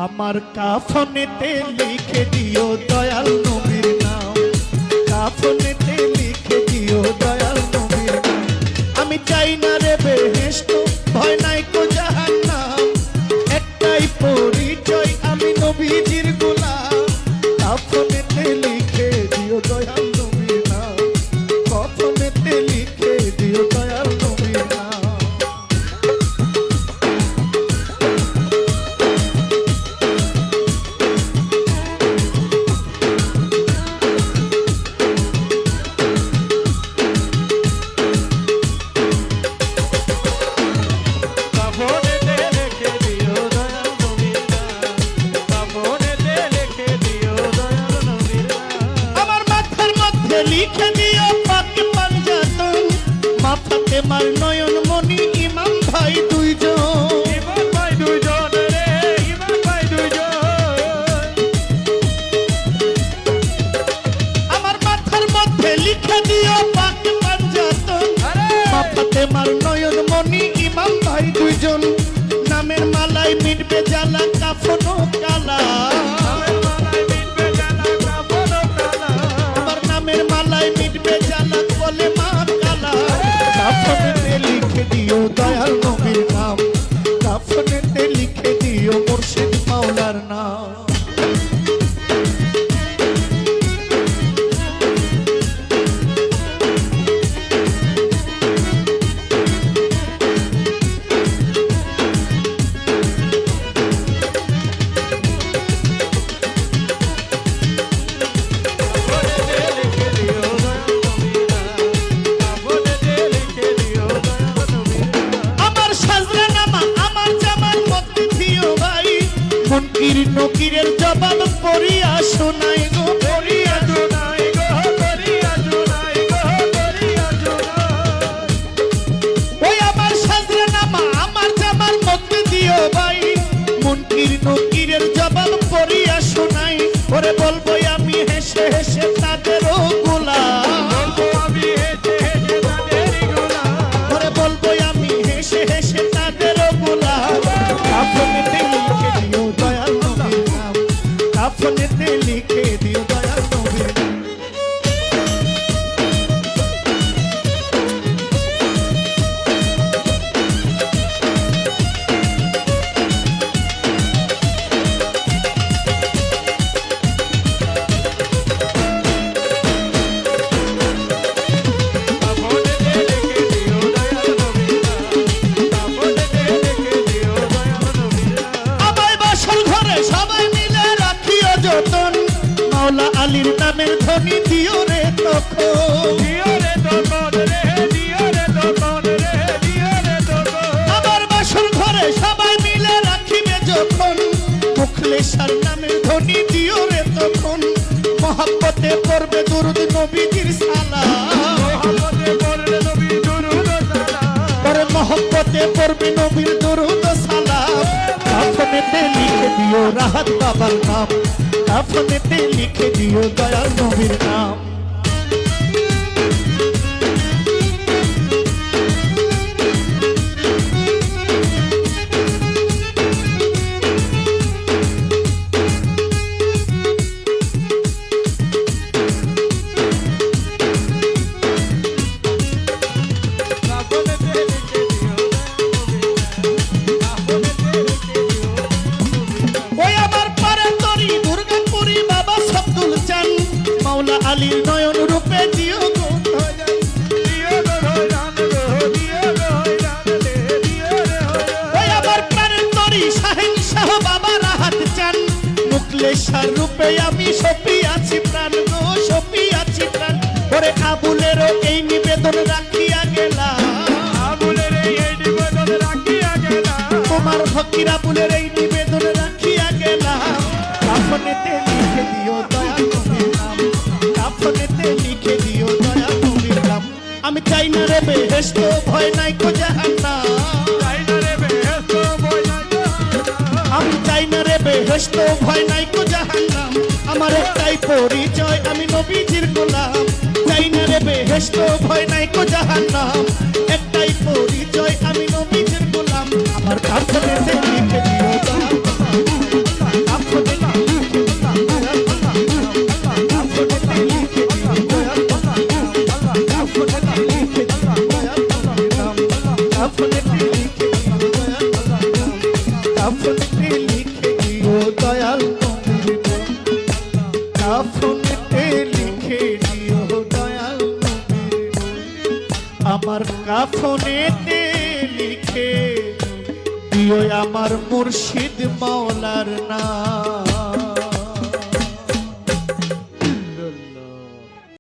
আমার কাফনেতে লিখে দিও দয়াল নবীর নাম, কাফনেতে লিখে দিও দয়াল নবীর নাম। আমি চাই না রে বেহেশত, ভয় নাই কো জাহান্নাম, একটাই পরিচয় আমি নবীজির গোলাম। কাফনেতে লিখে দিও দয়াল নবীর নাম, কাফনেতে লিখে দিও দয়াল নবীর নাম। লিখে দিও পাক পাঞ্জাতন, মাথাতে মার নয়ন মনি ইমাম ভাই দুইজন, ইমাম ভাই দুইজন রে, ইমাম ভাই দুইজন। আমার মাথার মধ্যে লিখে দিও পাক পাঞ্জাতন, মাথাতে মার নয়ন মনি ইমাম ভাই দুইজন। নামের মালাই মিটবে জ্বালা কাফন কালা, কাফনেতে লিখে দিও দয়াল নবীর নাম, কাফনেতে লিখে দিও মুর্শিদ মাওলার নাম। মুনকির নকিরের জবাব পড়িয়া শোনাই গো, পড়িয়া শোনাই গো, পড়িয়া শোনাই গো, পড়িয়া শোনাই। ওই আমার সাজরা নামা আমার জামার মধ্যে দিও ভাই, মুনকির নকিরের জবাব পড়িয়া শোনাই। ওরে বলবো আমি হেসে হেসে তাদেরও গোলাম, বলবো আমি হেসে হেসে তাদেরই গোলাম, ওরে বলবো আমি হেসে হেসে তাদেরও গোলাম। কাফনেতে লিখে দিও দয়াল নবীর নাম, কাফনেতে লিখে দিও দয়াল নবীর নাম। মাওলা আলীর নামের ধ্বনি দিও রে তখন, দিও রে তখন রে, দিও রে তখন রে, দিও রে তখন। আমার বাসর ঘরে সবাই মিলে রাখিবে যখন, মুখলেসার নামের ধ্বনি দিও রে তখন। মহব্বতে পড়বে দুরূদ নবীজির সালাম, মহব্বতে পড়বে নবীর দুরূদ সালাম, পরে মহব্বতে পড়বে নবীর দুরূদ সালাম। কাফনেতে লিখে দিও রাহাত বাবার নাম, কাফনেতে লিখে দিও দয়াল নবীর নাম। মাওলা আলীর নয়ন রূপে দিও গো দয়াল, দিও গো দয়াল গো, দিও গো দয়াল রে, দিও রে দয়াল। ওই আমার প্রাণের তরি শাহিন শাহ বাবা রাহাত চান, মুখলেসার রূপে আমি সপি আছি প্রাণ গো, সপি আছি প্রাণ। ওরে আবুলেরও এই নিবেদন রাখিয়া গেলাম, আবুলের এই নিবেদন রাখিয়া গেলাম, তোমার ফকির আবুলের এই নিবেদন রাখিয়া গেলাম। কাফনেতে লিখে দিও দয়াল নবীর নাম, কাফনেতে লিখে দিও দয়াল নবীর নাম। আমি চাই না রে বেহেশত, ভয় নাই কো জাহান্নাম, চাই না রে বেহেশত, ভয় নাই কো জাহান্নাম, আমি চাই না রে বেহেশত, ভয় নাই কো জাহান্নাম। আমার একটাই পরিচয় আমি নবীজির গোলাম, চাই না রে বেহেশত, ভয় নাই কো জাহান্নাম, একটাই পরিচয় আমি নবীজির গোলাম। আমার কাফনেতে লিখে দিও দয়াল কাফনেতে লিখে দিও আমার মুর্শিদ মাওলার নাম।